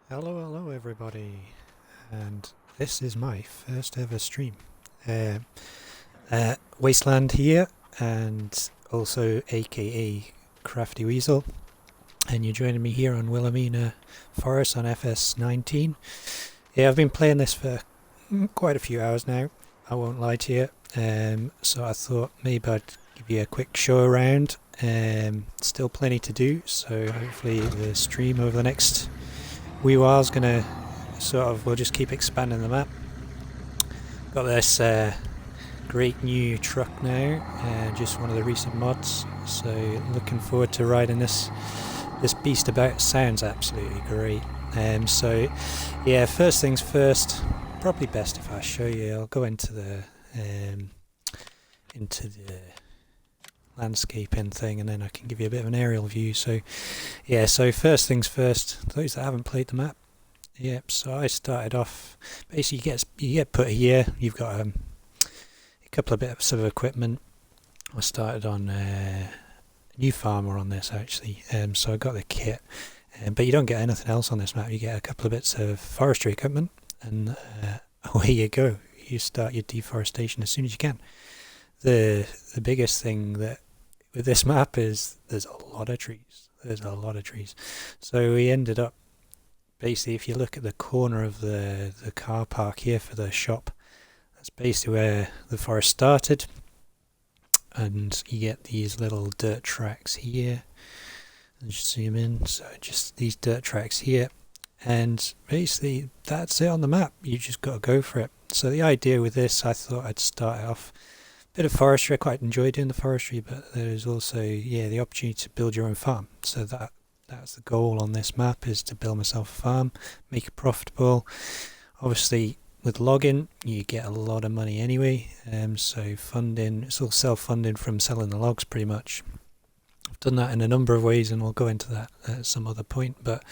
Hello everybody, and this is my first ever stream. Uh, Wasteland here, and also AKA Crafty Weasel, and you're joining me here on Willamina Forest on FS19. Yeah, I've been playing this for quite a few hours now, I won't lie to you, so I thought maybe I'd give you a quick show around. Still plenty to do, so hopefully the stream over the next wee while's gonna we'll just keep expanding the map. Got this great new truck now, just one of the recent mods, so looking forward to riding this beast about. Sounds absolutely great. So yeah, first things first, probably best if I show you. I'll go into the landscaping thing, and then I can give you a bit of an aerial view. So yeah, so first things first, those that haven't played the map. Yep, so I started off, basically you get put here, you've got a couple of bits of equipment. I started on a new farmer on this actually, so I got the kit, but you don't get anything else on this map. You get a couple of bits of forestry equipment, and away you go. You start your deforestation as soon as you can. The biggest thing that with this map is there's a lot of trees. So we ended up, basically, if you look at the corner of the car park here for the shop, that's basically where the forest started, and you get these little dirt tracks here. I'll just zoom in, so just these dirt tracks here, and basically that's it on the map. You just got to go for it. So the idea with this, I thought I'd start off bit of forestry. I quite enjoy doing the forestry, but there's also the opportunity to build your own farm. So that's the goal on this map, is to build myself a farm, make it profitable. Obviously with logging you get a lot of money anyway, so funding, it's all self-funding from selling the logs pretty much. I've done that in a number of ways, and we'll go into that at some other point. But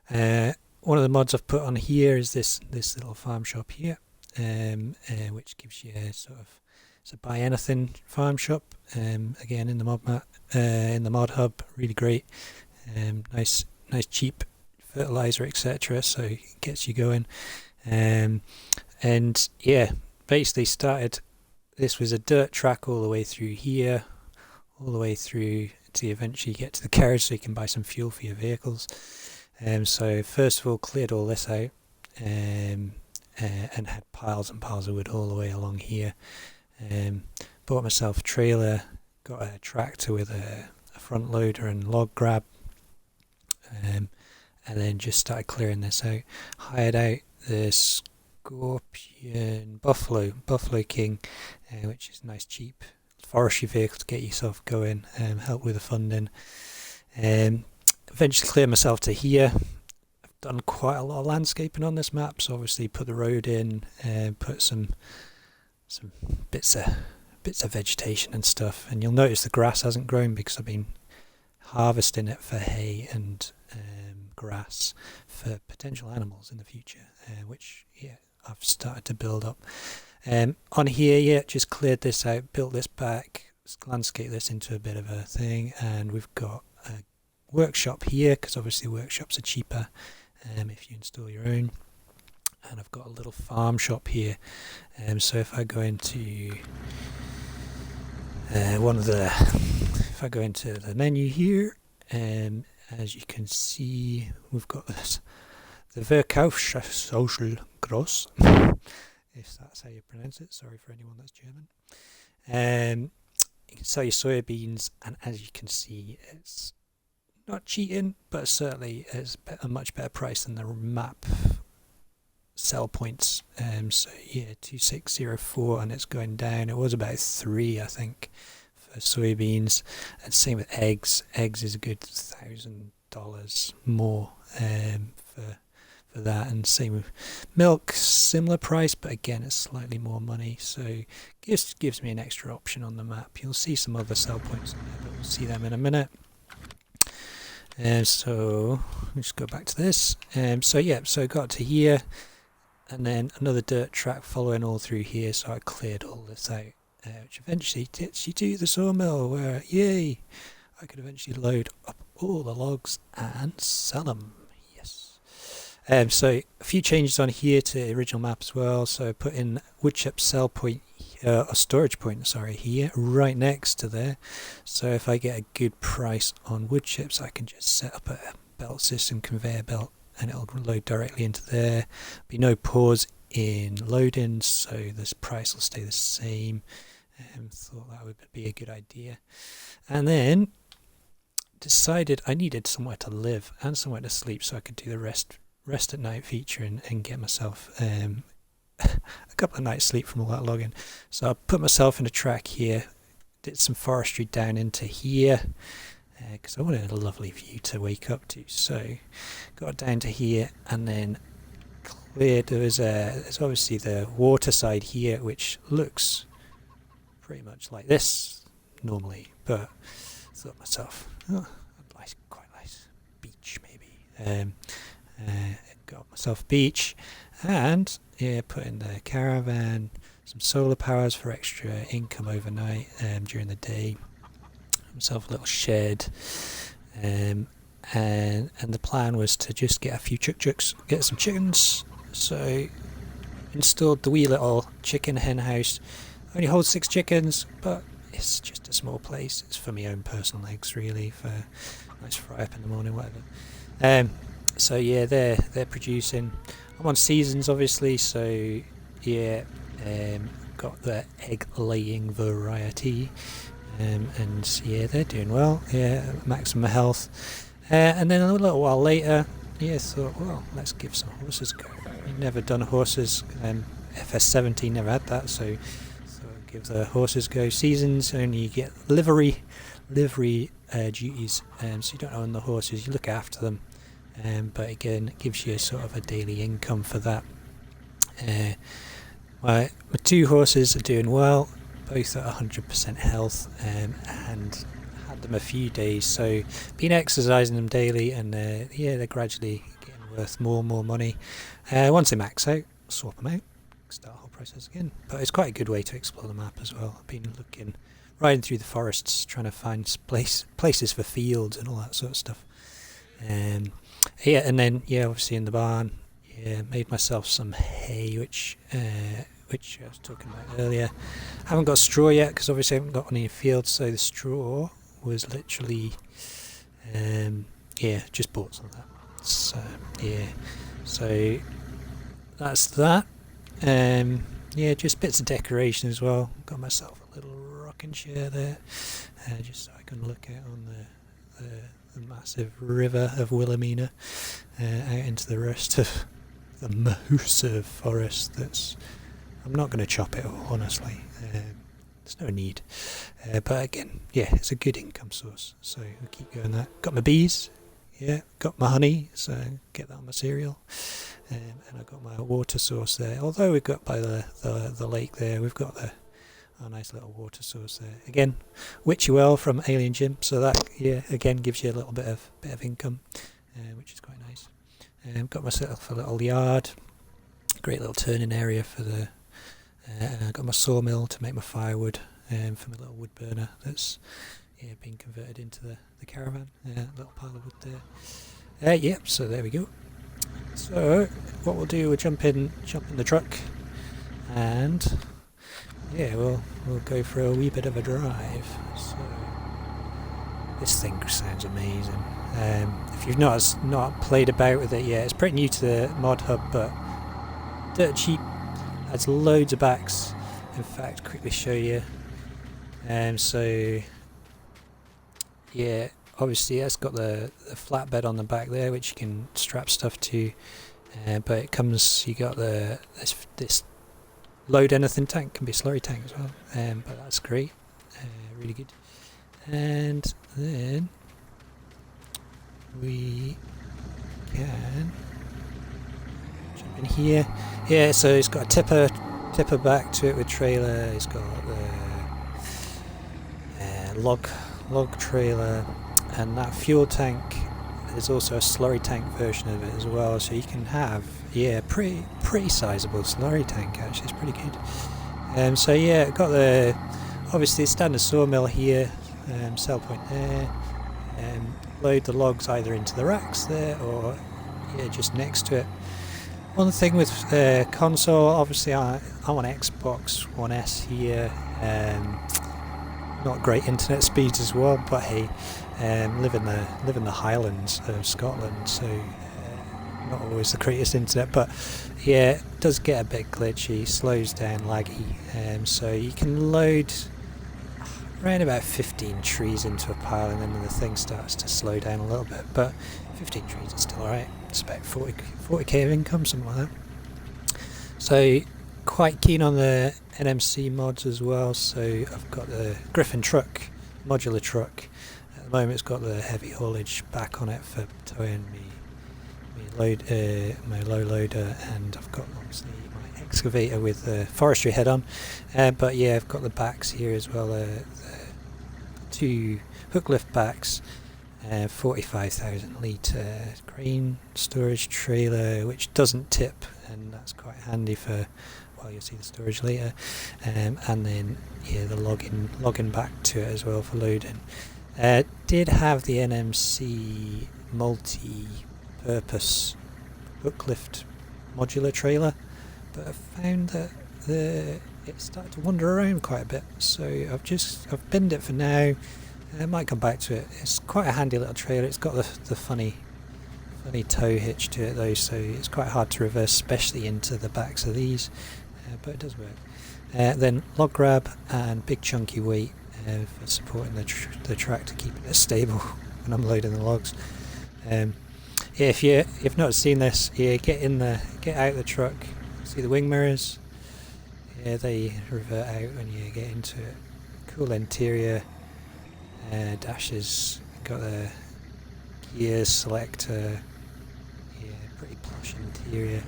one of the mods I've put on here is this little farm shop here, which gives you a sort of, it's a buy anything farm shop, again in the mod hub, really great. Nice cheap fertilizer, etc. So it gets you going. And yeah, basically started, this was a dirt track all the way through here, all the way through to eventually get to the carriage, so you can buy some fuel for your vehicles. So first of all, cleared all this out, and had piles and piles of wood all the way along here. Bought myself a trailer, got a tractor with a front loader and log grab, and then just started clearing this out. Hired out the Scorpion Buffalo King, which is a nice cheap forestry vehicle to get yourself going, help with the funding. Eventually cleared myself to here. I've done quite a lot of landscaping on this map, so obviously put the road in, put some bits of vegetation and stuff, and you'll notice the grass hasn't grown because I've been harvesting it for hay and grass for potential animals in the future, which I've started to build up. On here, just cleared this out, built this back, landscaped this into a bit of a thing, and we've got a workshop here because obviously workshops are cheaper if you install your own. And I've got a little farm shop here, so if I go into if I go into the menu here, as you can see, we've got this, the Verkaufssozial Gross, if that's how you pronounce it. Sorry for anyone that's German. You can sell your soybeans, and as you can see, it's not cheating, but certainly it's a much better price than the map sell points. So yeah, 2604, and it's going down. It was about 3, I think, for soybeans, and same with eggs. Eggs is a good $1,000 more for that, and same with milk, similar price, but again it's slightly more money, so it gives me an extra option on the map. You'll see some other sell points in there, but we'll see them in a minute. So let's go back to this. So I got to here, and then another dirt track following all through here, so I cleared all this out, which eventually gets you to the sawmill, where yay, I could eventually load up all the logs and sell them. Yes. So a few changes on here to the original map as well. So I put in wood chip sell point, or storage point, sorry, here, right next to there. So if I get a good price on wood chips, I can just set up a belt system, conveyor belt, and it'll load directly into there. Be no pause in loading, so this price will stay the same. Thought that would be a good idea. And then decided I needed somewhere to live and somewhere to sleep, so I could do the rest at night feature and get myself a couple of nights sleep from all that logging. So I put myself in a track here, did some forestry down into here because I wanted a lovely view to wake up to. So got down to here and then cleared. There's obviously the water side here, which looks pretty much like this normally, but thought myself, quite nice beach maybe. Got myself a beach and put in the caravan, some solar powers for extra income overnight during the day, myself a little shed, and the plan was to just get a few chucks, get some chickens. So installed the wee little chicken hen house. Only holds 6 chickens, but it's just a small place. It's for my own personal eggs, really, for a nice fry up in the morning, whatever. So yeah, they're producing. I'm on seasons, obviously, so yeah, got the egg laying variety, and yeah, they're doing well. Yeah, maximum health. And then a little while later, yeah, thought, well, let's give some horses a go. I've never done horses. FS17 never had that, so give the horses go. Seasons only you get livery duties, so you don't own the horses, you look after them, but again it gives you sort of a daily income for that. My 2 horses are doing well, both at 100% health, and had them a few days, so been exercising them daily, and yeah, they're gradually getting worth more money. Once they max out, swap them out, start the whole process again. But it's quite a good way to explore the map as well. I've been riding through the forests, trying to find places for fields and all that sort of stuff. Yeah, and then yeah, obviously in the barn, yeah, made myself some hay, which I was talking about earlier. Haven't got straw yet because obviously I haven't got any fields, so the straw was literally yeah, just bought some of that. So yeah, so that's that. Yeah, just bits of decoration as well. Got myself a little rocking chair there, just so I can look out on the massive river of Willamina, out into the rest of the massive forest. I'm not going to chop it all, honestly. There's no need. But again, yeah, it's a good income source, so I'll keep going that. Got my bees, yeah, got my honey, so get that on my cereal. And I've got my water source there. Although we've got by the lake there, we've got our nice little water source there. Again, witchy well from Alien Gym, so that yeah, again gives you a little bit of income, which is quite nice. Got myself a little yard, great little turning area for the. I got my sawmill to make my firewood, for my little wood burner that's being converted into the caravan. Little pile of wood there. Yep. So there we go. So what we'll do, we'll jump in the truck, and yeah, we'll go for a wee bit of a drive. So this thing sounds amazing. If you've not played about with it yet, it's pretty new to the mod hub, but dirt cheap. Has loads of backs. In fact, quickly show you. So yeah, obviously it's got the flatbed on the back there, which you can strap stuff to. But it comes, you got this load anything tank, can be a slurry tank as well. But that's great, really good. And then we can jump in here. Yeah, so it's got a tipper back to it with trailer. It's got the log trailer, and that fuel tank. There's also a slurry tank version of it as well, so you can have pretty sizable slurry tank actually. It's pretty good. So yeah, got the obviously standard sawmill here, sell point there. Load the logs either into the racks there, or yeah, just next to it. One thing with console, obviously I'm on Xbox One S here. Not great internet speeds as well, but hey, live in the Highlands of Scotland, so not always the greatest internet, but yeah, it does get a bit glitchy, slows down, laggy, so you can load around about 15 trees into a pile, and then the thing starts to slow down a little bit, but 15 trees is still alright. It's about 40k of income, something like that. So quite keen on the NMC mods as well. So I've got the Griffin truck, modular truck. At the moment it's got the heavy haulage back on it for towing my low loader, and I've got obviously my excavator with the forestry head on. But yeah, I've got the backs here as well, the two hook lift backs. 45,000 litre grain storage trailer, which doesn't tip, and that's quite handy for, well, you'll see the storage later, and then yeah, the logging back to it as well for loading. Did have the NMC multi-purpose hook lift modular trailer, but I found that it started to wander around quite a bit, so I've binned it for now. I might come back to it. It's quite a handy little trailer. It's got the funny tow hitch to it though, so it's quite hard to reverse, especially into the backs of these, but it does work. Then log grab and big chunky weight for supporting the tractor, keeping it stable when I'm loading the logs. Yeah, if you've not seen this, yeah, get out the truck. See the wing mirrors? Yeah, they revert out when you get into it. Cool interior. Dashes, got the gear selector, yeah, pretty plush interior.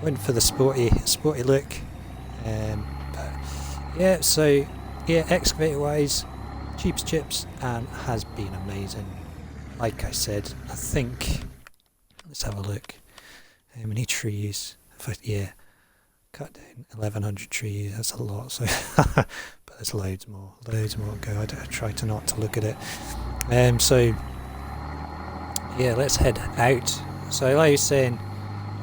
Went for the sporty look, but yeah, so yeah, excavator wise, cheap as chips, and has been amazing. Like I said, I think, let's have a look, how many trees, yeah, cut down 1,100 trees, that's a lot, so but there's loads more to go. I try to not to look at it. So yeah, let's head out. So like I was saying,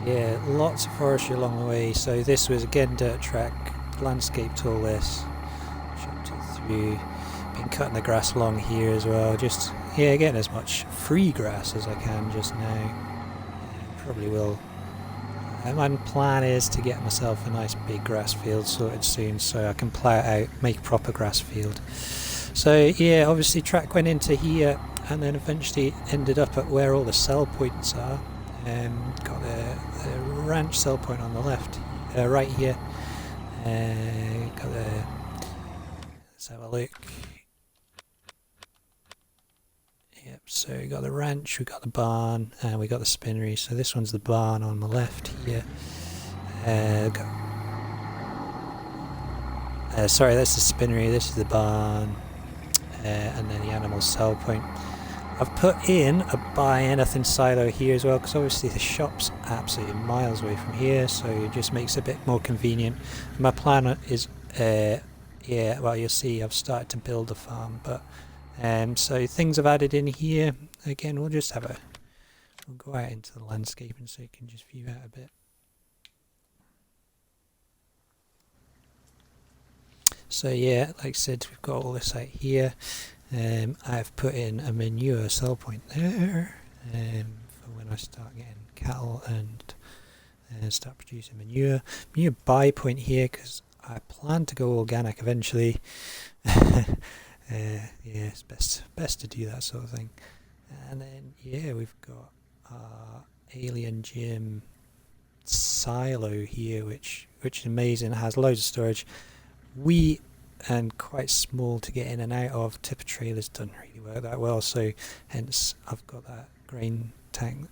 yeah, lots of forestry along the way. So this was again dirt track, landscaped all this, chopped it through, been cutting the grass along here as well, just yeah, getting as much free grass as I can just now. Probably will. My plan is to get myself a nice big grass field sorted soon, so I can plough it out, make a proper grass field. So yeah, obviously track went into here, and then eventually ended up at where all the sell points are. Got the ranch sell point on the left, right here. Let's have a look. Yep, so we got the ranch, we got the barn, and we got the spinnery. So this one's the barn on the left here. Sorry, that's the spinnery, this is the barn, and then the animal sell point. I've put in a buy anything silo here as well, because obviously the shop's absolutely miles away from here, so it just makes it a bit more convenient. My plan is, yeah, well, you'll see I've started to build a farm, but so things I've added in here, again, we'll go out into the landscaping so you can just view out a bit. So yeah, like I said, we've got all this out here. I've put in a manure sell point there for when I start getting cattle and start producing manure. Manure buy point here because I plan to go organic eventually. Yeah, it's best to do that sort of thing. And then yeah, we've got our Alien Gym silo here, which is amazing. It has loads of storage. Wee and quite small to get in and out of. Tipper trailers doesn't really work that well, so hence I've got that grain trailer,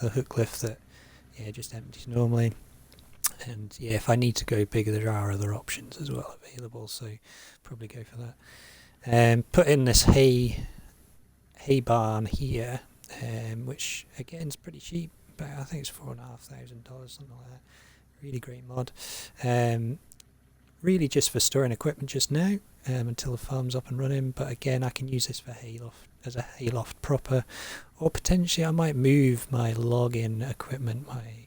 the hook lift that yeah just empties normally. And yeah, if I need to go bigger, there are other options as well available, so probably go for that. Put in this hay barn here, which again is pretty cheap, but I think it's $4,500, something like that. Really great mod. really just for storing equipment just now, until the farm's up and running. But again, I can use this for hayloft, as a hayloft proper, or potentially I might move my logging equipment, my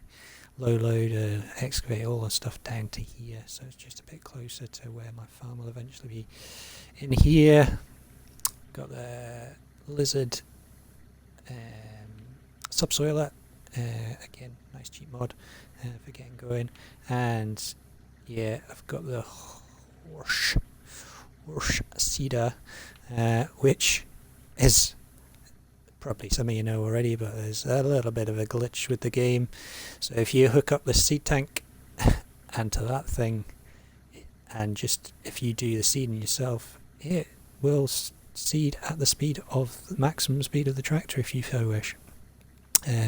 low loader, excavator, all the stuff down to here, so it's just a bit closer to where my farm will eventually be. In here, got the lizard subsoiler, again, nice cheap mod for getting going. And yeah, I've got the horse cedar, which is probably some of you know already, but there's a little bit of a glitch with the game. So if you hook up the seed tank and to that thing, and just if you do the seeding yourself, it will seed at the speed of the maximum speed of the tractor if you so wish.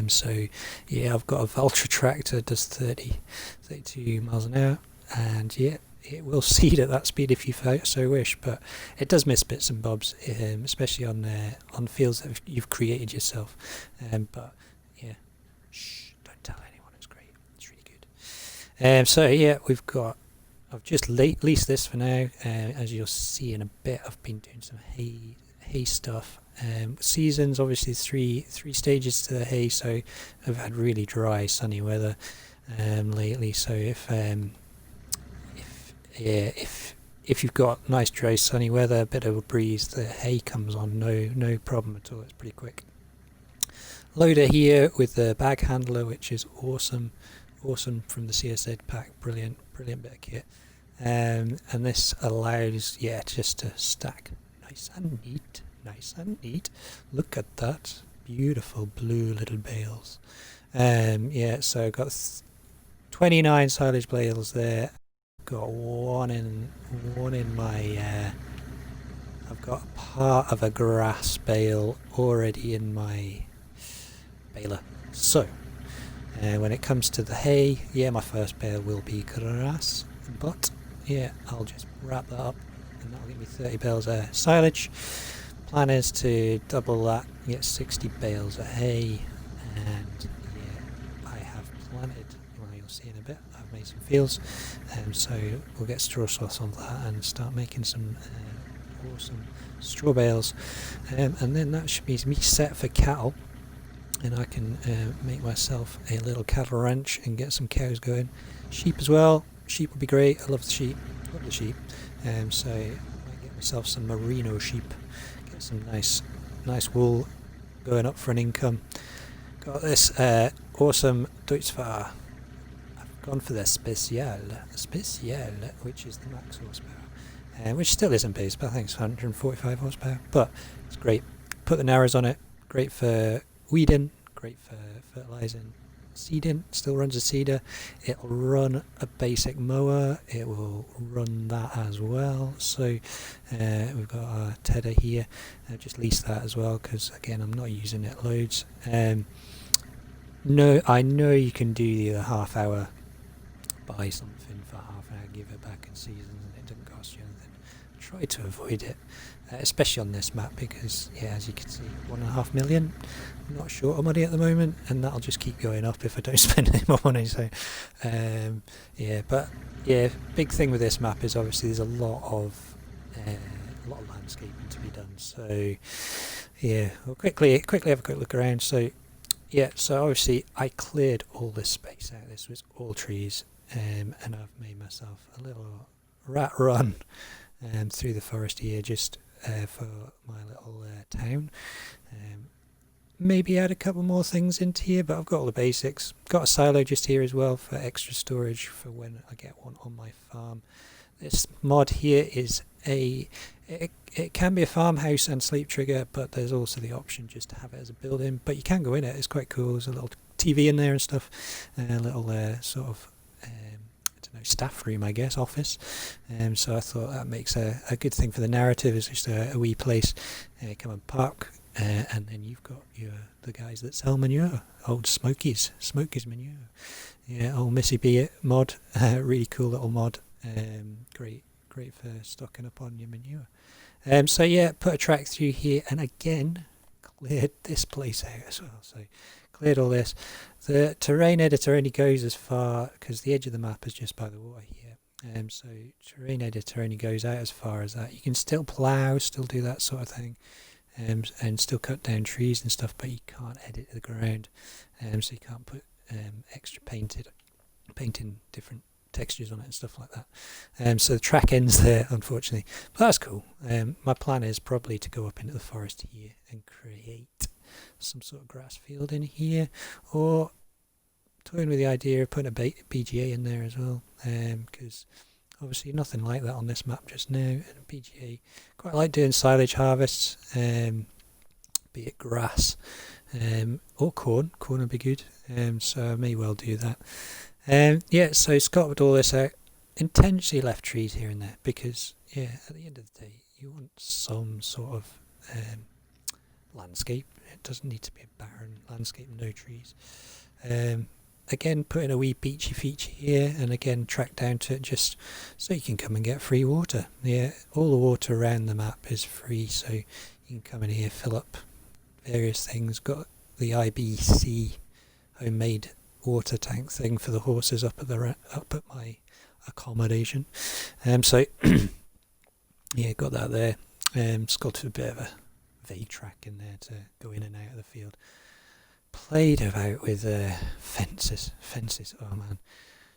So yeah, I've got a Valtra tractor, does 32 miles an hour, and yeah, it will seed at that speed if you so wish, but it does miss bits and bobs, especially on fields that you've created yourself. But yeah, shh, don't tell anyone, it's great, it's really good. So yeah, I've just leased this for now. As you'll see in a bit, I've been doing some hay stuff. Seasons, obviously three stages to the hay, so I've had really dry sunny weather lately, so if you've got nice dry sunny weather, a bit of a breeze, the hay comes on no problem at all. It's pretty quick. Loader here with the bag handler, which is awesome from the CSZ pack, brilliant bit of kit. And this allows just to stack nice and neat. Look at that, beautiful blue little bales. So I've got 29 silage bales there. Got one in my I've got part of a grass bale already in my baler. So when it comes to the hay, my first bale will be grass, but I'll just wrap that up and that'll give me 30 bales of silage. Plan is to double that, get 60 bales of hay, and I have planted, well, you'll see in a bit, I've made some fields, so we'll get straw sauce on that and start making some awesome straw bales, and then that should be me set for cattle, and I can make myself a little cattle ranch and get some cows going. Sheep as well, sheep would be great, I love the sheep, so I might get myself some merino sheep, get some nice wool going up for an income. Got this awesome Deutzfahr. I've gone for the Special, which is the max horsepower, which still isn't base, but I think it's 145 horsepower, but it's great. Put the narrows on it, great for weeding, great for fertilising. Seeding, still runs a seeder. It'll run a basic mower, it will run that as well. So we've got our tedder here. Just lease that as well because again I'm not using it loads. No, I know you can do the half hour, buy something for half an hour, give it back in seasons, and it doesn't cost you anything. Try to avoid it, especially on this map because as you can see, 1.5 million. I'm not short of money at the moment, and that'll just keep going up if I don't spend any more money. So big thing with this map is obviously there's a lot of landscaping to be done. So we'll quickly have a quick look around. So so obviously I cleared all this space out. This was all trees, and I've made myself a little rat run through the forest here just for my little town. Maybe add a couple more things into here, but I've got all the basics. Got a silo just here as well for extra storage for when I get one on my farm. This mod here is it can be a farmhouse and sleep trigger, but there's also the option just to have it as a building. But you can go in it, it's quite cool. There's a little TV in there and stuff, a little sort of staff room, I guess, office. So I thought that makes a good thing for the narrative. It's just a wee place. Come and park. And then you've got the guys that sell manure, old Smokies manure. Old Missy B mod, really cool little mod, great for stocking up on your manure. Put a track through here, and again cleared this place out as well. So cleared all this. The terrain editor only goes as far because the edge of the map is just by the water here. So terrain editor only goes out as far as that. You can still plough, still do that sort of thing, and still cut down trees and stuff, but you can't edit the ground, so you can't put extra painting different textures on it and stuff like that. So the track ends there, unfortunately, but that's cool. My plan is probably to go up into the forest here and create some sort of grass field in here, or toying with the idea of putting a BGA in there as well, because obviously nothing like that on this map just now. And a BGA, quite like doing silage harvests, be it grass or corn. Corn would be good, so I may well do that. Yeah, so scoped all this out, intentionally left trees here and there, because yeah, at the end of the day you want some sort of landscape. It doesn't need to be a barren landscape, no trees. Again, putting a wee beachy feature here, and again track down to it just so you can come and get free water. Yeah, all the water around the map is free, so you can come in here, fill up various things. Got the IBC homemade water tank thing for the horses up at my accommodation. So yeah, got that there. Sculpted a bit of a V track in there to go in and out of the field. Played about with fences. Oh man,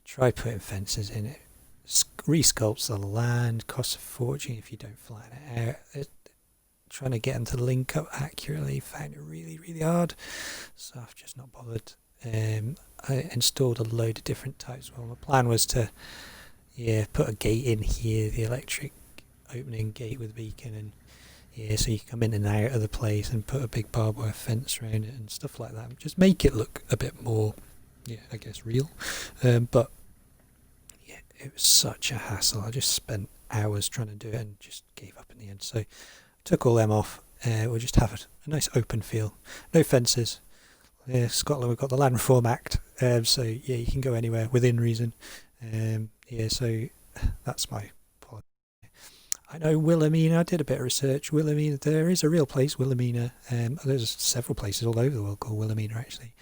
try putting fences in it. Resculpts the land, costs a fortune if you don't flatten it out. Trying to get them to link up accurately, found it really hard, so I've just not bothered. I installed a load of different types. Well, my plan was to put a gate in here, the electric opening gate with beacon, and so you can come in and out of the place, and put a big barbed wire fence around it and stuff like that. Just make it look a bit more, I guess, real. But yeah, it was such a hassle. I just spent hours trying to do it and just gave up in the end. So took all them off. We'll just have a nice open field, no fences. Scotland, we've got the Land Reform Act, so yeah, you can go anywhere within reason. So that's my policy. I know Willamina, I did a bit of research. Willamina, there is a real place, Willamina. There's several places all over the world called Willamina, actually.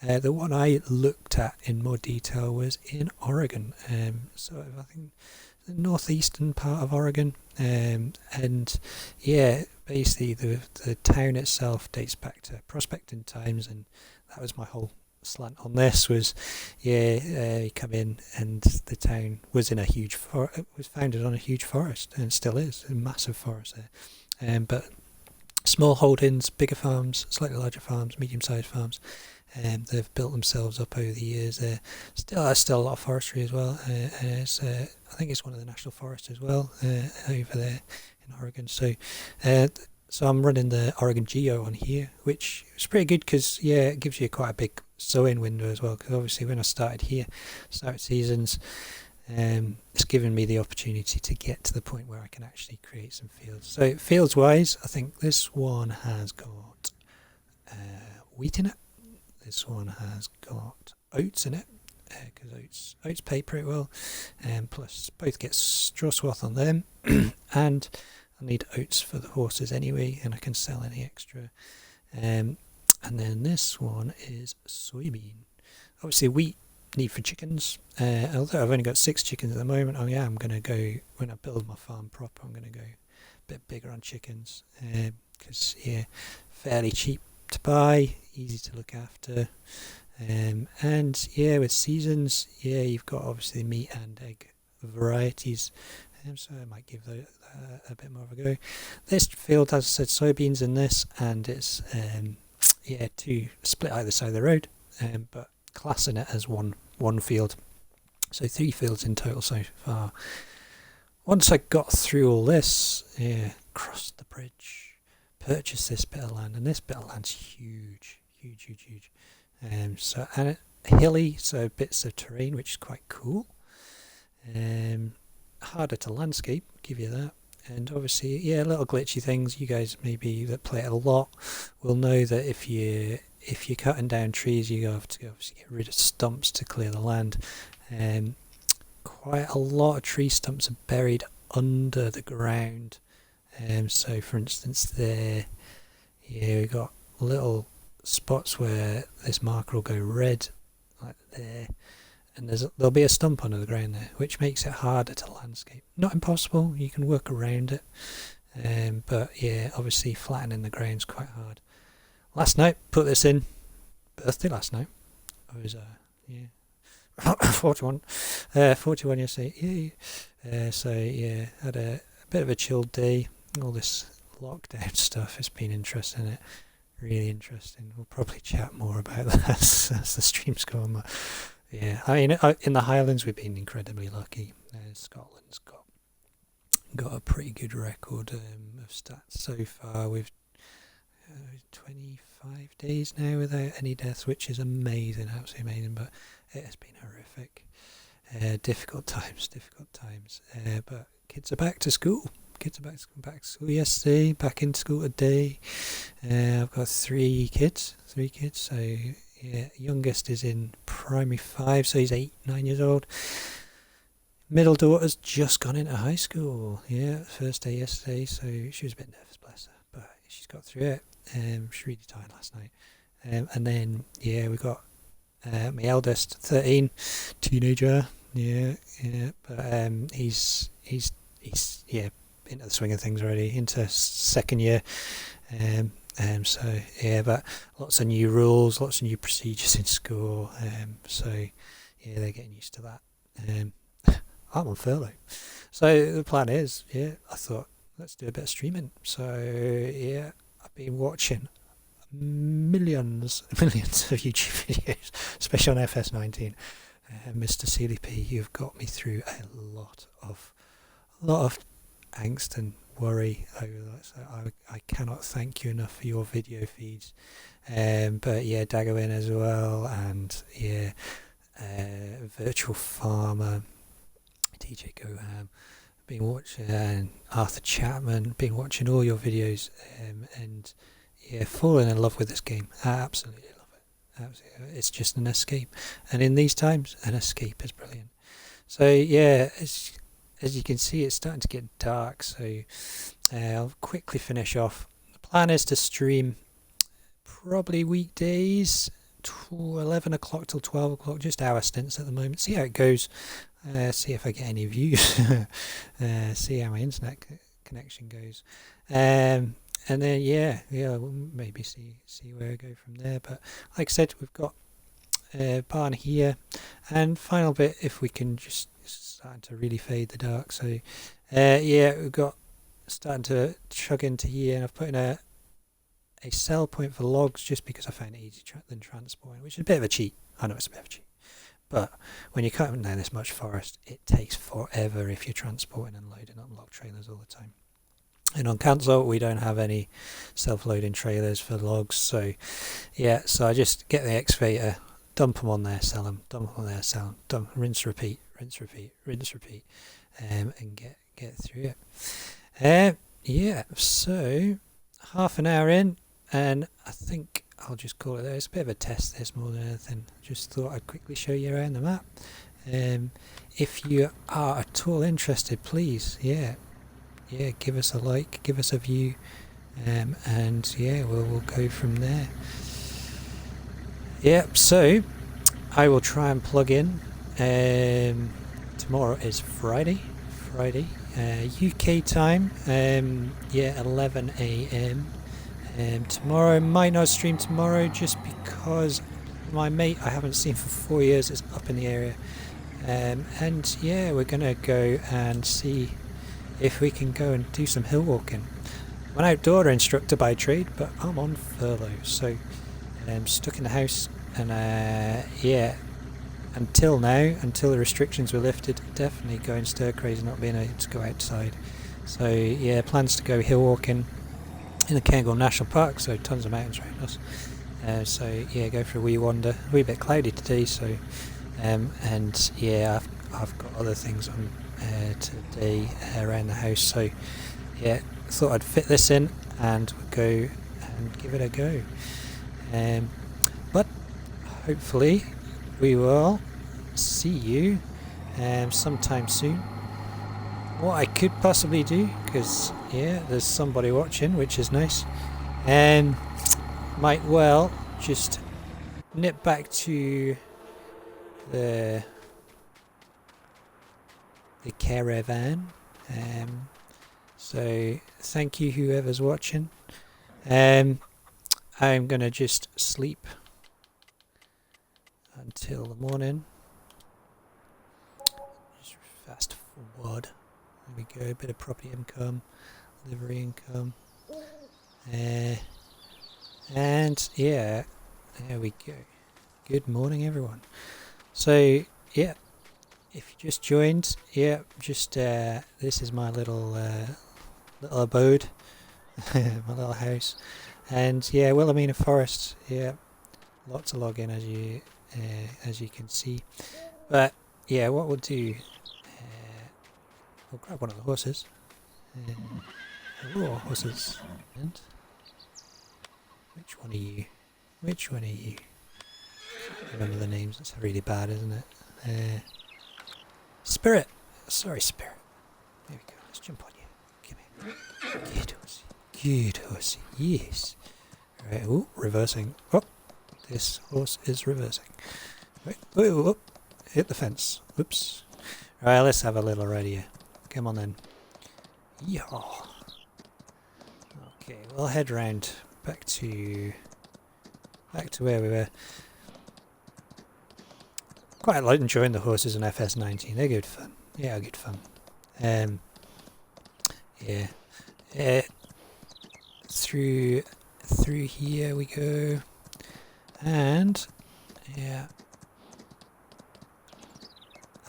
The one I looked at in more detail was in Oregon. So I think the northeastern part of Oregon. And yeah, basically the town itself dates back to prospecting times, and that was my whole slant on this was you come in and the town was in a huge it was founded on a huge forest, and still is a massive forest there, but small holdings, bigger farms, slightly larger farms, medium-sized farms, and they've built themselves up over the years. There's still a lot of forestry as well. I think it's one of the national forests as well over there in Oregon. So I'm running the Oregon Geo on here, which is pretty good because it gives you quite a big sowing window as well. Because obviously when I started here, start seasons, it's given me the opportunity to get to the point where I can actually create some fields. So fields wise, I think this one has got wheat in it. This one has got oats in it, because oats pay pretty well, plus both get straw swath on them, and I need oats for the horses anyway, and I can sell any extra. And then this one is soybean. Obviously wheat need for chickens, although I've only got 6 chickens at the moment. I'm going to go, when I build my farm proper, I'm going to go a bit bigger on chickens, because fairly cheap to buy, easy to look after, and with seasons, you've got obviously meat and egg varieties, so I might give that a bit more of a go. This field, as I said, soybeans in this, and it's two split either side of the road, but classing it as one field, so 3 fields in total so far. Once I got through all this, crossed the bridge, purchased this bit of land, and this bit of land's huge. And hilly, so bits of terrain, which is quite cool. Harder to landscape, give you that. And obviously, little glitchy things. You guys maybe that play it a lot will know that if you're cutting down trees, you have to obviously get rid of stumps to clear the land. Quite a lot of tree stumps are buried under the ground. So for instance there, we've got little spots where this marker will go red, like there, and there'll be a stump under the ground there, which makes it harder to landscape. Not impossible, you can work around it, but yeah, obviously flattening the ground's quite hard. Last night, put this in, birthday last night. I was 41 yesterday. So yeah, had a bit of a chilled day. All this lockdown stuff has been interesting. Really interesting. We'll probably chat more about that as the streams go on. But yeah, I mean, in the Highlands we've been incredibly lucky. Scotland's got a pretty good record of stats so far. We've 25 days now without any deaths, which is amazing, absolutely amazing. But it has been horrific. Difficult times. But kids are back to school. Kids are back to school yesterday, back in school today. I've got three kids. So yeah, youngest is in primary 5, so he's 9 years old. Middle daughter's just gone into high school. Yeah, first day yesterday, so she was a bit nervous, bless her, but she's got through it. She's really tired last night. And then yeah, we got my eldest, 13, teenager. Yeah, but he's into the swing of things already, into second year. So yeah, but lots of new rules, lots of new procedures in school. So yeah, they're getting used to that. I'm on furlough, so the plan is, yeah, I thought let's do a bit of streaming. So yeah, I've been watching millions of YouTube videos, especially on FS19. Mr. CDP, you've got me through a lot of angst and worry over that. So I cannot thank you enough for your video feeds. But yeah, Daggerwin as well, and yeah, Virtual Farmer, DJ Goham, been watching Arthur Chapman, been watching all your videos, and yeah, falling in love with this game. I absolutely love it. Absolutely, it's just an escape, and in these times, an escape is brilliant. So yeah, as you can see, it's starting to get dark, so I'll quickly finish off. The plan is to stream probably weekdays, 11 o'clock till 12 o'clock, just hour stints at the moment. See how it goes, see if I get any views, see how my internet connection goes. And then yeah, we'll maybe see where I go from there. But like I said, we've got barn here, and final bit, if we can just starting to really fade the dark. So yeah, we've got starting to chug into here, and I've put in a sell point for logs just because I found it easier than transporting, which is a bit of a cheat. I know it's a bit of a cheat, but when you're cutting down this much forest, it takes forever if you're transporting and loading up log trailers all the time. And on Cancel, we don't have any self-loading trailers for logs, so yeah, so I just get the excavator, dump them on there, sell them, dump them on there, sell them, dump, rinse, repeat, and get through it. Yeah, so half an hour in, and I think I'll just call it there. It's a bit of a test, this, more than anything. Just thought I'd quickly show you around the map. If you are at all interested, please, yeah, give us a like, give us a view, and yeah, we'll go from there. Yep, so I will try and plug in. Tomorrow is Friday, UK time, 11 AM. Tomorrow, might not stream tomorrow just because my mate I haven't seen for 4 years is up in the area. And yeah, we're gonna go and see if we can go and do some hill walking. I'm an outdoor instructor by trade, but I'm on furlough, so I'm stuck in the house, and yeah, until the restrictions were lifted, definitely going stir crazy not being able to go outside. So yeah, plans to go hill walking in the Cairngorm National Park, so tons of mountains around us. So yeah, go for a wee wander. A wee bit cloudy today, so and yeah, I've got other things on today around the house, so yeah, thought I'd fit this in and we'll go and give it a go. But hopefully we will see you sometime soon. What I could possibly do, because yeah, there's somebody watching, which is nice, and might well just nip back to the the caravan. So thank you whoever's watching. I'm gonna just sleep until the morning. Just fast forward. There we go. A bit of property income, livery income, and yeah, there we go. Good morning, everyone. So yeah, if you just joined, yeah, just this is my little abode, my little house, and yeah, Willamina Forest. Yeah, lots of logging as you can see. But yeah, what we'll do, we'll grab one of the horses. Horses. And which one are you? Which one are you? Can't remember the names. That's really bad, isn't it? Spirit. Sorry, Spirit. There we go. Let's jump on you. Come here. Good horsey. Good horsey. Yes. Right. Oh, reversing. Oh, this horse is reversing. Right. Oh, hit the fence. Oops. Right. Let's have a little ride here. Come on then. Yeehaw. Okay. We'll head round back to where we were. Quite like enjoying the horses in FS19. They're good fun. Yeah, good fun. Yeah. Through here we go, and yeah,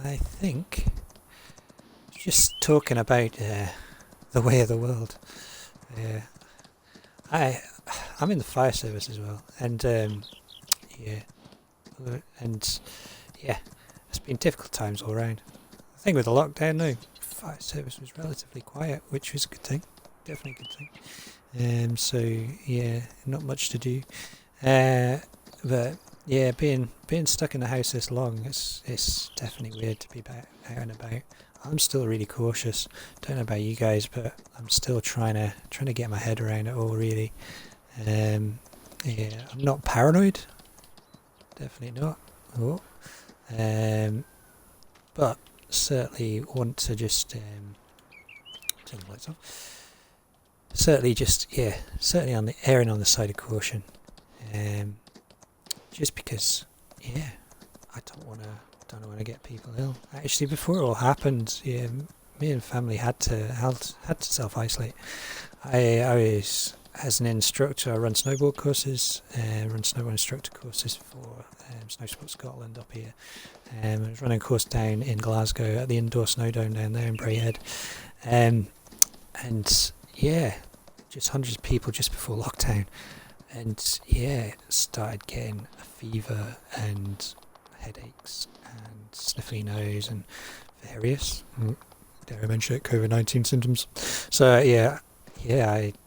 I think just talking about the way of the world. I'm in the fire service as well, and yeah, it's been difficult times all around. I think with the lockdown, no, fire service was relatively quiet, which was a good thing, definitely a good thing. So yeah, not much to do, but yeah, being stuck in the house this long, it's definitely weird to be out and about. I'm still really cautious. Don't know about you guys, but I'm still trying to get my head around it all. Really, yeah, I'm not paranoid. Definitely not. Oh. But certainly want to just turn the lights off. Certainly on the erring on the side of caution. Just because, yeah, I don't want to get people ill. Actually, before it all happened, yeah, me and family had to self-isolate. I was, as an instructor, I run snowboard courses, run snowboard instructor courses for Snow Sport Scotland up here. I was running a course down in Glasgow at the indoor snow dome down there in Braehead. And yeah, just hundreds of people just before lockdown. And yeah, started getting a fever and headaches and sniffly nose and various, dare I mention it, COVID-19 symptoms. So yeah, I'd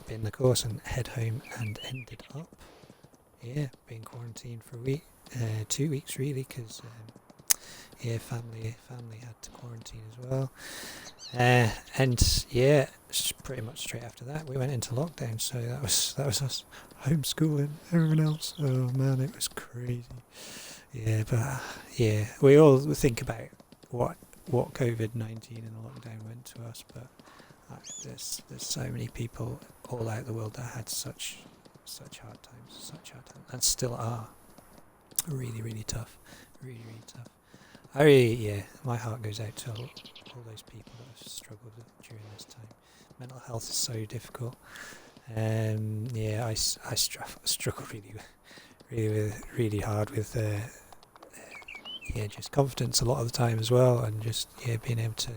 been the course and head home and ended up being quarantined for a week, 2 weeks really, because family had to quarantine as well. And yeah, pretty much straight after that we went into lockdown. So that was us homeschooling everyone else. Oh man, it was crazy. Yeah, but yeah, we all think about what COVID-19 and the lockdown meant to us, but there's so many people all out the world that had such hard times, and still are really tough, really tough. My heart goes out to all those people that have struggled during this time. Mental health is so difficult. I struggle really hard with just confidence a lot of the time as well, and just being able to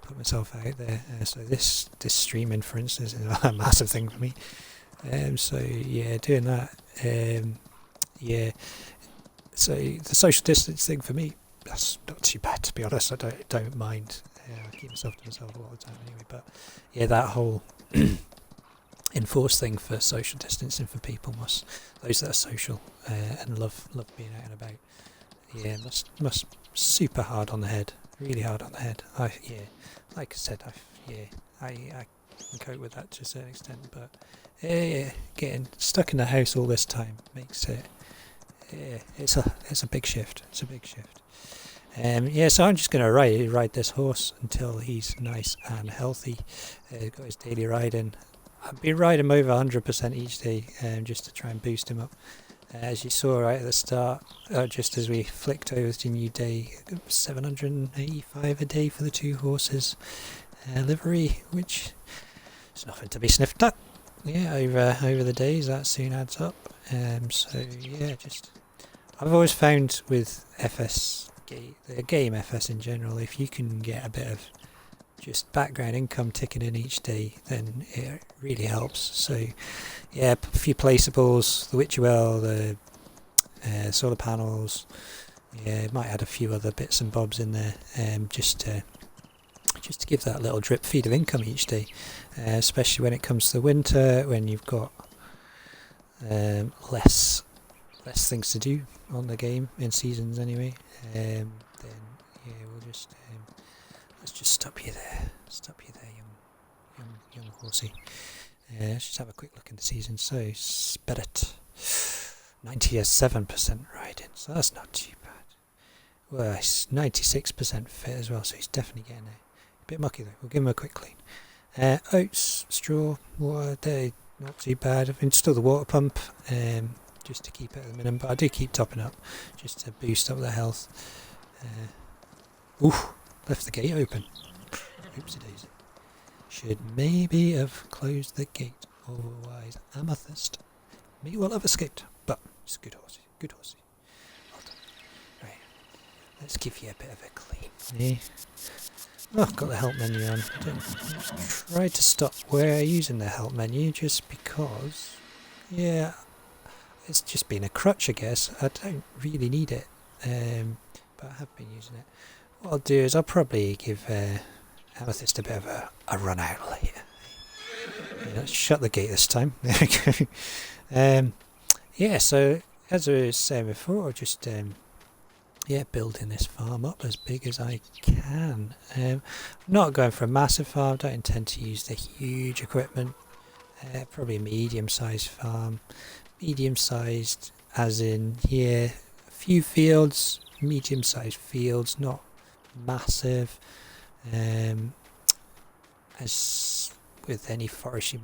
put myself out there. So this streaming, for instance, is a massive thing for me. Doing that. So the social distance thing for me, that's not too bad, to be honest. I don't mind. I keep myself to myself a lot of the time anyway. But yeah, that whole enforced thing for social distancing for people, those that are social and love being out and about. Yeah, must super hard on the head, really hard on the head. Like I said, I can cope with that to a certain extent, but getting stuck in the house all this time makes it. It's a big shift. It's a big shift. Yeah, so I'm just going to ride this horse until he's nice and healthy. Got his daily riding. I've been riding him over 100% each day, just to try and boost him up. As you saw right at the start, just as we flicked over to new day, 785 a day for the two horses. Livery, which is nothing to be sniffed at. Yeah, over the days that soon adds up. So yeah, I've always found with the game FS in general, if you can get a bit of just background income ticking in each day, then it really helps. So yeah, a few placeables, the witchy well, the solar panels. Yeah, might add a few other bits and bobs in there, just to give that little drip feed of income each day, especially when it comes to the winter, when you've got less things to do on the game in seasons anyway. Then yeah, we'll just let's just stop you there, young horsey. Let's just have a quick look in the season. So Spirit, 97% riding, so that's not too bad. Well, he's 96% fit as well, so he's definitely getting there. A bit mucky though. We'll give him a quick clean. Oats, straw, water, they're not too bad. I've installed the water pump, just to keep it at the minimum, but I do keep topping up just to boost up the health. Left the gate open. Oopsie daisy. Should maybe have closed the gate, otherwise Amethyst may well have escaped. But it's a good horsey, Well done. Right, let's give you a bit of a clean. Yeah. Oh, I've got the help menu on. I tried to stop where using the help menu just because, yeah, it's just been a crutch, I guess. I don't really need it, but I have been using it. What I'll do is I'll probably give Amethyst a bit of a run out later. Yeah, let's shut the gate this time. There we go. Yeah, so as I was saying before, I'll just building this farm up as big as I can. I'm not going for a massive farm, don't intend to use the huge equipment. Probably a medium-sized farm. Medium-sized as in here, a few fields, medium-sized fields, not massive. As with any forestry,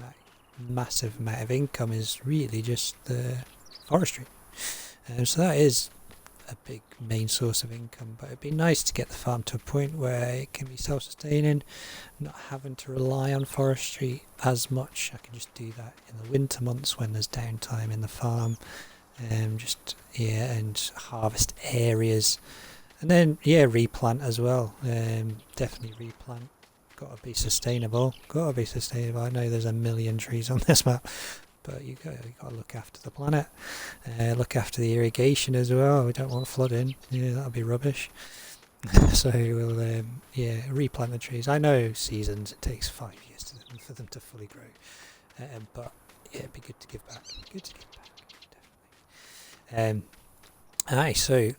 massive amount of income is really just the forestry. So that is a big main source of income, but it'd be nice to get the farm to a point where it can be self-sustaining, not having to rely on forestry as much. I can just do that in the winter months when there's downtime in the farm, and harvest areas, and then replant as well. Definitely replant. Gotta be sustainable. I know there's a million trees on this map, but you got to look after the planet, look after the irrigation as well. We don't want flooding. Yeah, that'll be rubbish. So we'll replant the trees. I know seasons, it takes 5 years for them to fully grow, but yeah, it'd be good to give back. Definitely. So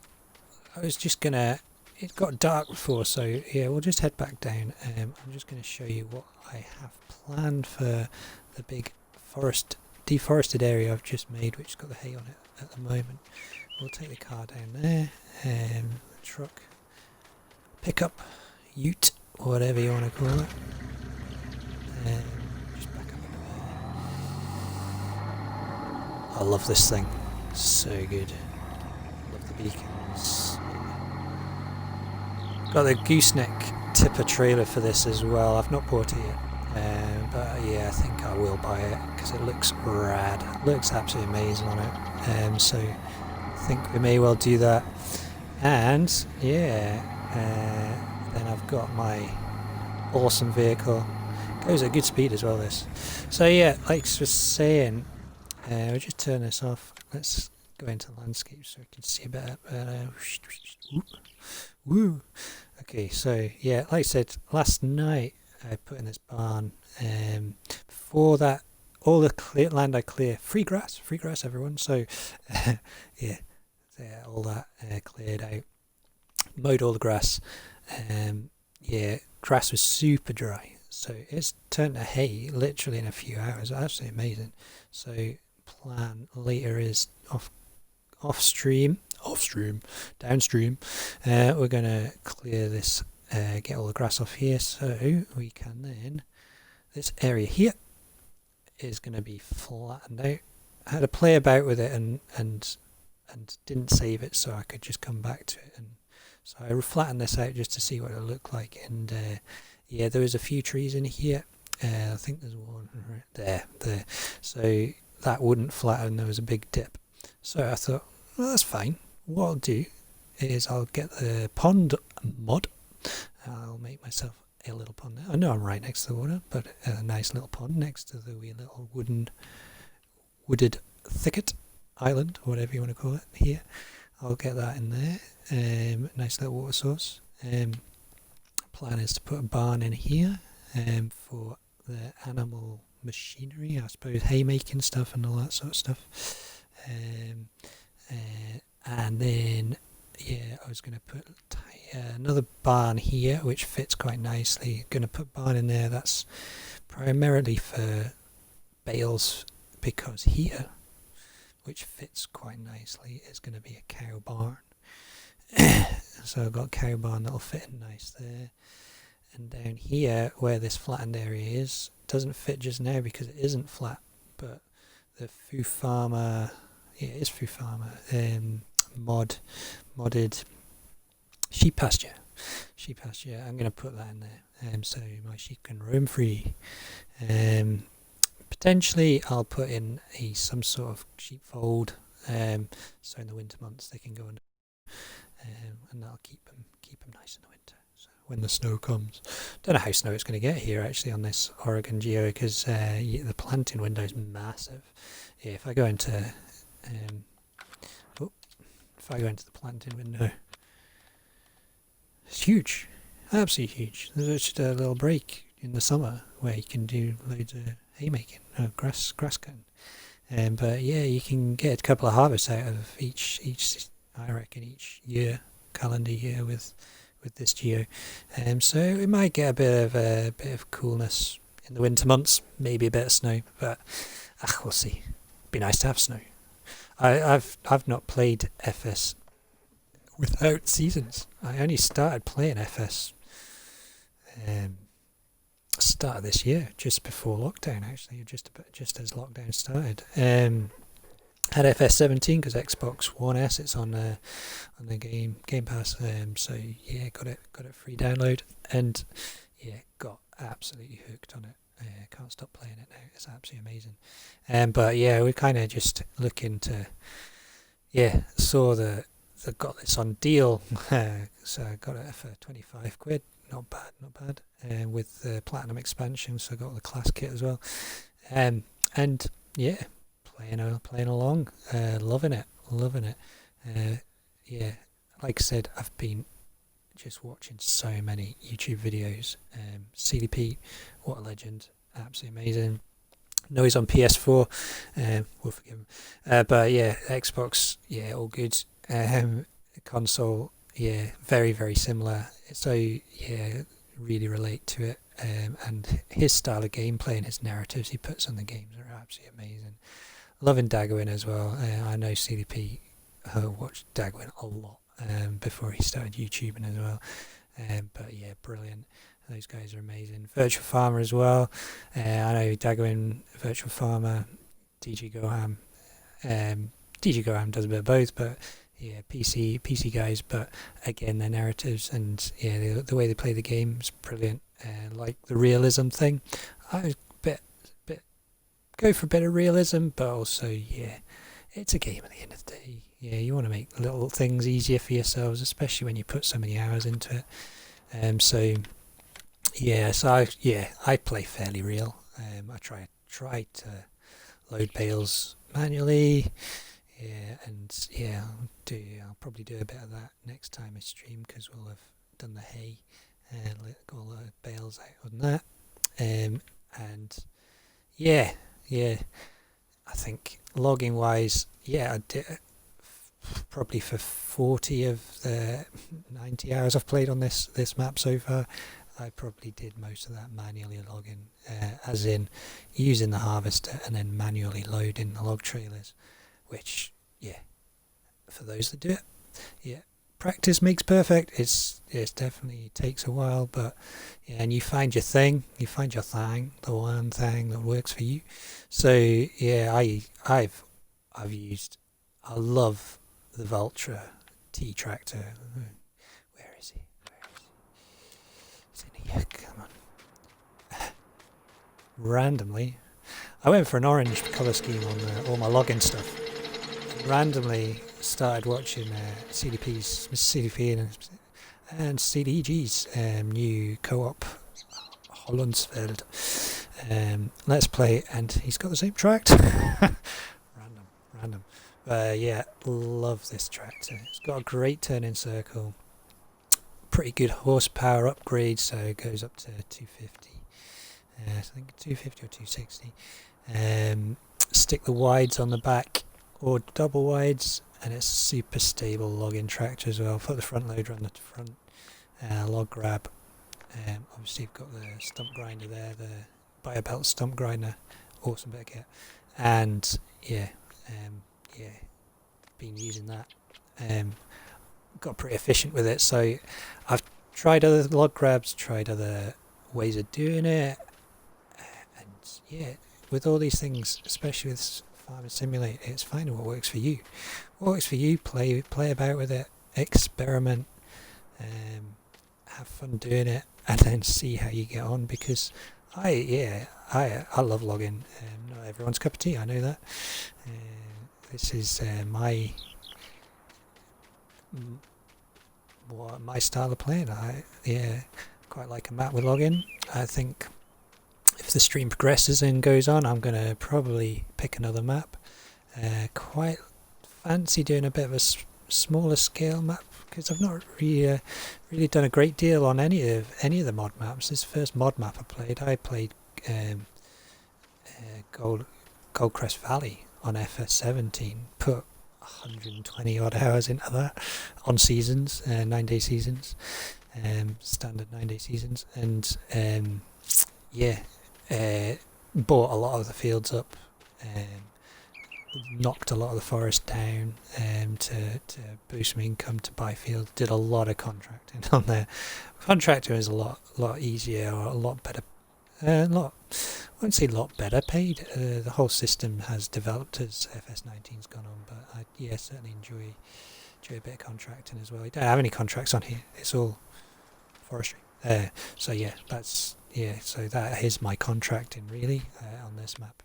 I was just gonna. It got dark before, so yeah, we'll just head back down. I'm just going to show you what I have planned for the big deforested area I've just made, which has got the hay on it at the moment. We'll take the car down there, the truck, pickup, ute, or whatever you want to call it. Just back up into there. I love this thing, so good. Love the beacons. Got the gooseneck tipper trailer for this as well. I've not bought it yet, but yeah, I think I will buy it because it looks rad. It looks absolutely amazing on it. So I think we may well do that. And yeah, then I've got my awesome vehicle. Goes at good speed as well, this. So yeah, like I was saying, we'll just turn this off. Let's go into landscape so we can see a bit. Woo! Okay, so yeah, like I said, last night I put in this barn. Before that, all the land I clear, free grass everyone. So all that cleared out, mowed all the grass. Grass was super dry, so it's turned to hay literally in a few hours. Absolutely amazing. So plan later is off downstream. We're going to clear this, get all the grass off here, so we can then, this area here is going to be flattened out. I had to play about with it and didn't save it, so I could just come back to it, and so I flattened this out just to see what it looked like. And yeah, there was a few trees in here. I think there's one right there. So that wouldn't flatten. There was a big dip. So I thought, well, that's fine. What I'll do is I'll get the pond mod. I'll make myself a little pond there. I know I'm right next to the water, but a nice little pond next to the wee little wooded thicket island, whatever you want to call it here. I'll get that in there. Nice little water source. Plan is to put a barn in here for the animal machinery, I suppose, haymaking stuff and all that sort of stuff. And then, yeah, I was going to put another barn here, which fits quite nicely. Going to put barn in there. That's primarily for bales, because here, which fits quite nicely, is going to be a cow barn. So I've got a cow barn that'll fit in nice there. And down here, where this flattened area is, doesn't fit just now because it isn't flat, but the Foo Farmer, yeah, it is Foo Farmer, modded sheep pasture. I'm going to put that in there, so my sheep can roam free. Potentially I'll put in some sort of sheepfold, so in the winter months they can go under, and that'll keep them nice in the winter. So when the snow comes, don't know how snow it's going to get here actually on this Oregon Geo, because the planting window is massive. Yeah, if I go into the planting window, it's huge, absolutely huge. There's just a little break in the summer where you can do loads of haymaking, grass cutting. But yeah, you can get a couple of harvests out of each I reckon each calendar year with this geo. So we might get a bit of coolness in the winter months, maybe a bit of snow, but we'll see. Be nice to have snow. I've not played FS without seasons. I only started playing FS start of this year, just before lockdown actually, just as lockdown started. Had FS17 because Xbox One S, it's on the Game Pass. So yeah, got it free download, and yeah, got absolutely hooked on it. Can't stop playing it now. It's absolutely amazing. But yeah, we're kind of just looking to, saw they got this on deal, so I got it for £25. Not bad. With the Platinum expansion, so I got the class kit as well. And yeah, playing along, loving it. Yeah, like I said, I've been just watching so many YouTube videos. CDP, what a legend, absolutely amazing. No, he's on PS4, we'll forgive him. But yeah, Xbox, yeah, all good. Console, yeah, very, very similar. So yeah, really relate to it. And his style of gameplay and his narratives he puts on the games are absolutely amazing. Loving Dagwin as well. I know CDP watched Dagwin a lot before he started YouTubing as well. But yeah, brilliant. Those guys are amazing. Virtual Farmer as well. I know Dagwin, Virtual Farmer, DG Goham. DG Goham does a bit of both, but yeah, PC guys. But again, their narratives and yeah, the way they play the game is brilliant. Like the realism thing, I was go for a bit of realism, but also yeah, it's a game at the end of the day. Yeah, you want to make little things easier for yourselves, especially when you put so many hours into it. So I play fairly real. I try to load bales manually. Yeah, and yeah, I'll probably do a bit of that next time I stream, because we'll have done the hay and got all the bales out on that. And yeah, I think logging wise, yeah, I did probably for 40 of the 90 hours I've played on this map so far. I probably did most of that manually logging, as in using the harvester and then manually loading the log trailers, which, yeah, for those that do it, practice makes perfect. It's definitely takes a while, but yeah, and you find your thing, the one thing that works for you. So yeah, I love the Vultra T tractor. Where is he? He's in here. Come on. Randomly, I went for an orange colour scheme on all my login stuff. Randomly started watching CDP and CDG's new co-op Hollandsveld let's play, and he's got the same tract. random. Yeah, love this tractor. It's got a great turning circle, pretty good horsepower upgrade, so it goes up to 250. I think 250 or 260. Stick the wides on the back or double wides, and it's super stable log-in tractor as well. Put the front loader on the front, log grab. Obviously you've got the stump grinder there, the Biobelt stump grinder, awesome bit of kit. And yeah, been using that. Got pretty efficient with it. So I've tried other log grabs, tried other ways of doing it, and yeah, with all these things, especially with Farming Simulator, it's finding what works for you. What works for you, play about with it, experiment, have fun doing it, and then see how you get on. Because I love logging. Not everyone's cup of tea, I know that. This is my style of playing. I quite like a map with login. I think if the stream progresses and goes on, I'm gonna probably pick another map. Quite fancy doing a bit of a smaller scale map, because I've not really done a great deal on any of the mod maps. This first mod map I played Goldcrest Valley on FS17. Put 120 odd hours into that on seasons, 9-day seasons, standard 9-day seasons, and bought a lot of the fields up, knocked a lot of the forest down to boost my income, to buy fields. Did a lot of contracting on there. Contractor is a lot easier, or a lot better. I won't say a lot better paid. The whole system has developed as FS19's gone on, but I certainly enjoy a bit of contracting as well. I don't have any contracts on here. It's all forestry. So that is my contracting really on this map.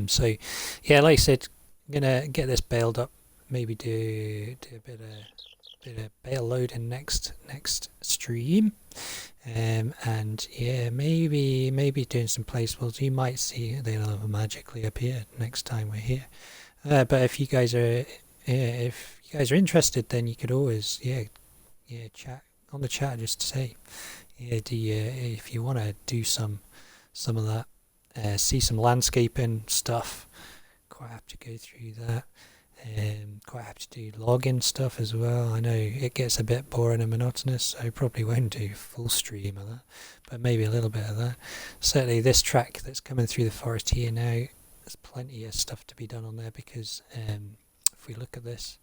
So yeah, like I said, I'm gonna get this baled up. Maybe do a bit of bale loading next stream. And yeah, maybe doing some placeables. You might see they'll magically appear next time we're here. But if you guys are interested, then you could always chat on the chat, just to say if you want to do some of that, see some landscaping stuff. Quite happy to go through that. Quite happy to do login stuff as well. I know it gets a bit boring and monotonous, so I probably won't do full stream of that, but maybe a little bit of that. Certainly this track that's coming through the forest here now, there's plenty of stuff to be done on there, because if we look at this,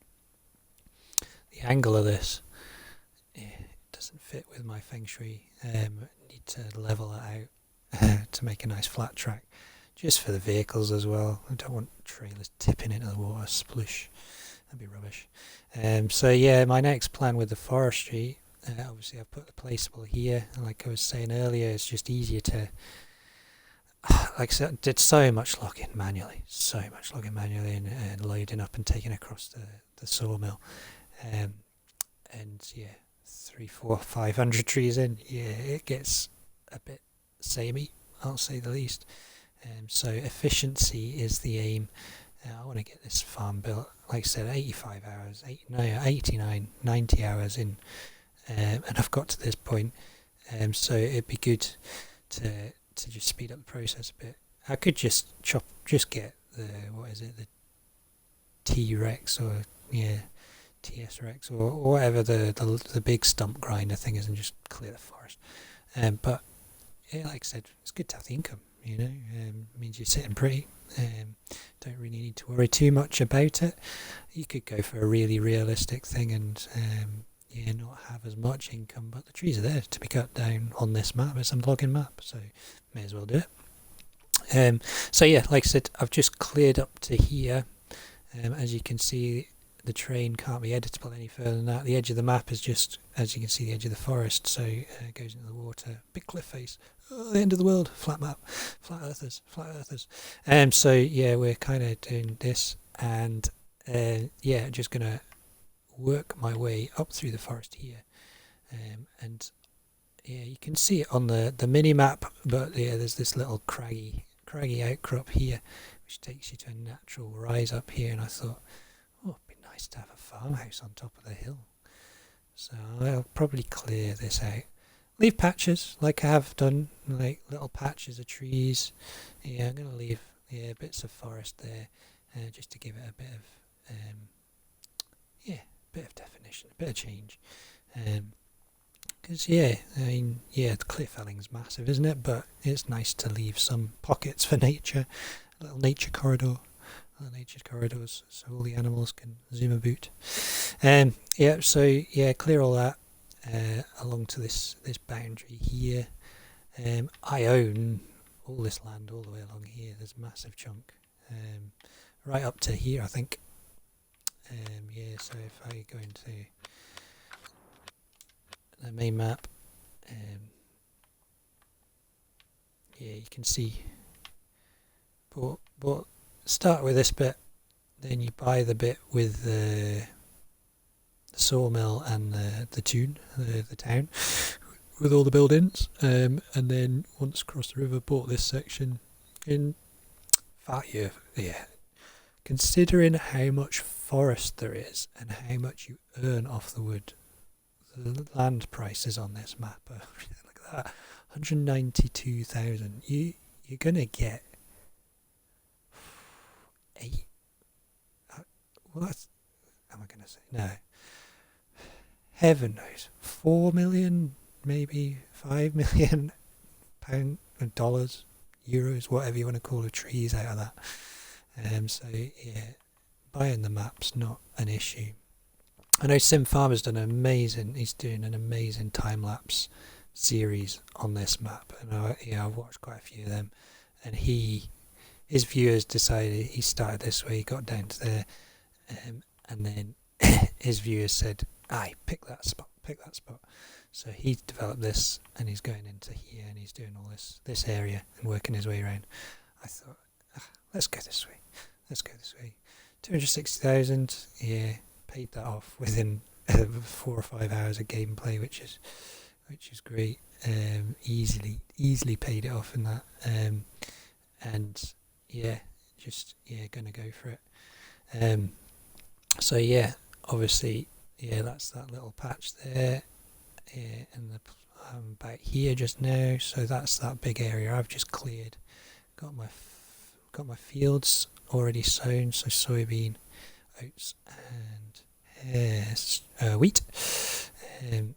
the angle of this, it doesn't fit with my feng shui. Need to level it out to make a nice flat track. Just for the vehicles as well. I don't want trailers tipping into the water, splush. That'd be rubbish. So yeah, my next plan with the forestry, obviously I've put the placeable here. Like I was saying earlier, it's just easier to, like I said, I did so much logging manually, and loading up and taking across the sawmill. And yeah, 300, 400, 500 trees in, yeah, it gets a bit samey, I'll say the least. So efficiency is the aim. I want to get this farm built, like I said, 85 hours, 89, 90 hours in, and I've got to this point. So it'd be good to just speed up the process a bit. I could just get the T-Rex or TS Rex or whatever the big stump grinder thing is, and just clear the forest. But yeah, like I said, it's good to have the income. Means you're sitting pretty. Don't really need to worry too much about it. You could go for a really realistic thing and not have as much income, but the trees are there to be cut down on this map. It's a logging map, so may as well do it. So yeah, like I said, I've just cleared up to here. As you can see, the terrain can't be editable any further than that. The edge of the map is just, as you can see, the edge of the forest, so it goes into the water. Big cliff face. Oh, the end of the world. Flat map. Flat earthers. Flat earthers. So yeah, we're kind of doing this, and yeah, just gonna work my way up through the forest here, and yeah, you can see it on the mini map, but yeah, there's this little craggy outcrop here, which takes you to a natural rise up here, and I thought, oh, it'd be nice to have a farmhouse on top of the hill. So I'll probably clear this out. Leave patches, like I have done, like little patches of trees. Yeah, I'm going to leave bits of forest there, just to give it a bit of, bit of definition, a bit of change. Because the cliff felling's massive, isn't it? But it's nice to leave some pockets for nature, a little nature corridor. Nature corridors, so all the animals can zoom about. Clear all that along to this boundary here. I own all this land all the way along here. There's a massive chunk, right up to here, I think. So if I go into the main map, you can see. But start with this bit, then you buy the bit with the sawmill and the town with all the buildings, and then once across the river bought this section. In fact, considering how much forest there is and how much you earn off the wood, the land prices on this map are look at that, 192,000. You're gonna get what am I going to say? No. Heaven knows. 4 million, maybe 5 million pound, dollars, euros, whatever you want to call the trees out of that. So yeah, buying the map's not an issue. I know Sim Farmer's he's doing an amazing time-lapse series on this map, and I've watched quite a few of them, and his viewers decided, he started this way, he got down to there, and then his viewers said, aye, pick that spot. So he developed this, and he's going into here, and he's doing all this area and working his way around. I thought, let's go this way. 260,000, yeah, paid that off within 4 or 5 hours of gameplay, which is great. Easily paid it off in that, and gonna go for it. So yeah, obviously, that's that little patch there, and I'm about here just now. So that's that big area I've just cleared. Got my fields already sown, so soybean, oats, and wheat, and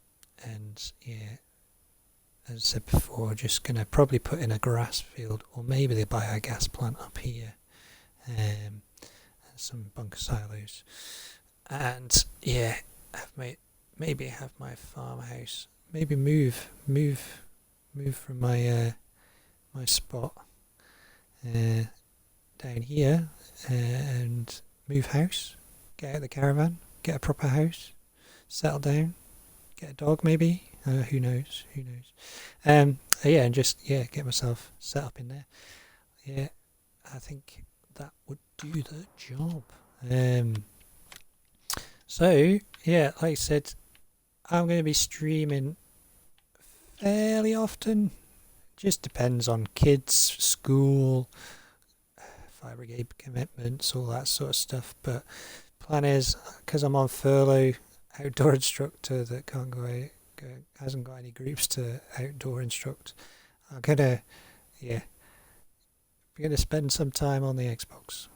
as I said before, just gonna probably put in a grass field, or maybe the biogas plant up here, and some bunker silos, and maybe have my farmhouse, maybe move from my my spot down here, and move house, get out the caravan, get a proper house, settle down, get a dog maybe. Who knows? And just get myself set up in there. Yeah, I think that would do the job. So like I said, I'm going to be streaming fairly often. Just depends on kids, school, fire brigade commitments, all that sort of stuff. But plan is, because I'm on furlough, outdoor instructor that can't go out, hasn't got any groups to outdoor instruct, I'm gonna spend some time on the Xbox,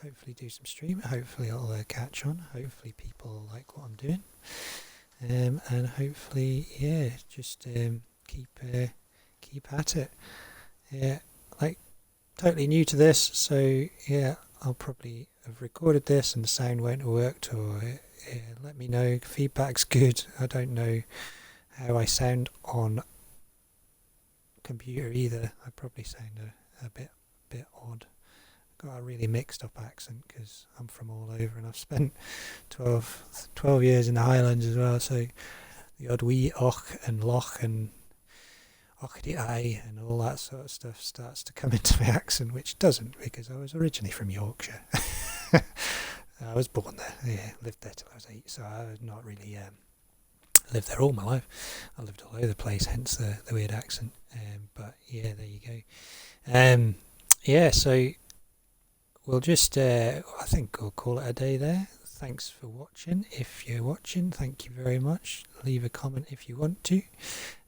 hopefully do some streaming, hopefully it'll catch on, hopefully people like what I'm doing, and hopefully just keep at it. Like totally new to this, so yeah, I'll probably have recorded this and the sound won't have worked, or let me know. Feedback's good. I don't know how I sound on computer either. I probably sound a bit odd. Got a really mixed up accent because I'm from all over, and I've spent 12 years in the Highlands as well, so the odd wee och and loch and och the eye and all that sort of stuff starts to come into my accent, which doesn't, because I was originally from Yorkshire. I was born there, yeah, lived there till I was 8, so I was not really lived there all my life. I lived all over the place, hence the weird accent. But yeah, there you go. Yeah, so we'll just, I think we'll call it a day there. Thanks for watching. If you're watching, thank you very much. Leave a comment if you want to.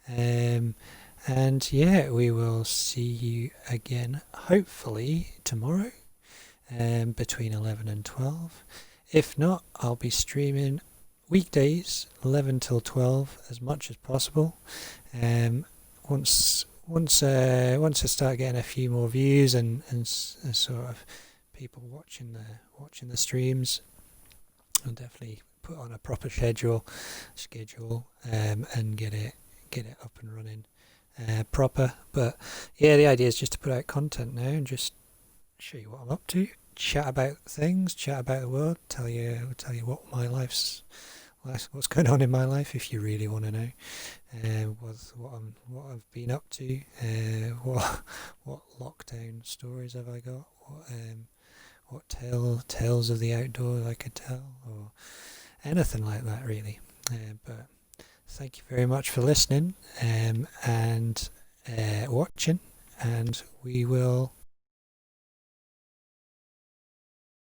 And yeah, we will see you again, hopefully tomorrow, between 11 and 12. If not, I'll be streaming weekdays 11 till 12 as much as possible. Once I start getting a few more views and sort of people watching the streams, I'll definitely put on a proper schedule and get it up and running proper. But yeah, the idea is just to put out content now and just show you what I'm up to, chat about things, chat about the world, tell you what what's going on in my life if you really want to know. What I've been up to, what lockdown stories have I got, what tales of the outdoors I could tell, or anything like that really. But thank you very much for listening and watching, and we will